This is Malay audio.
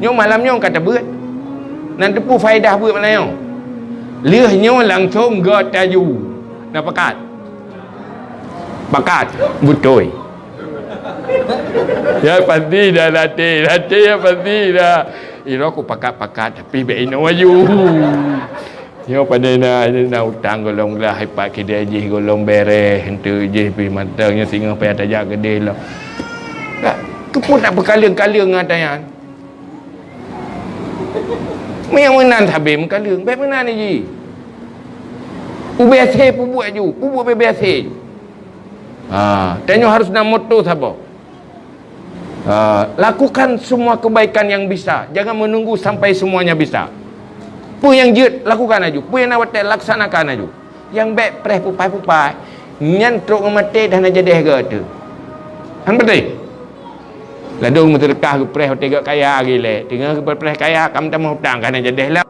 Nyo malam nyo kata beut. Nan tepu faedah beut malam nyo. Liah nyo langsung go tayu. Nak pakat. Pakat betul. Ya pasti dah latih ya pasti dah. Iro aku pakat tapi be ino aju. Yo pada nak hutang golong lah hepat kedai je golong beres hentu je pi matangnya singa payah tajak gede lah. Tak kepun nak berkaliang-kaliang ngatayan. Yang menan habis mengkaliang. Baik menan ni ji. UBSH pun buat ju. Pun buat BBSH. Tanya harus nak moto sabar. Lakukan semua kebaikan yang bisa. Jangan menunggu sampai semuanya bisa. Pun yang jut lakukan aja. Pun yang nak buat laksanakan aja. Yang baik preh pupai nyantruk mati dah nak jadi harga tu. Han betul. Ladung mesti lekah ke preh tiga kaya gile. Tinggal ke preh kaya kamu tak mau hutang kan jadi lah.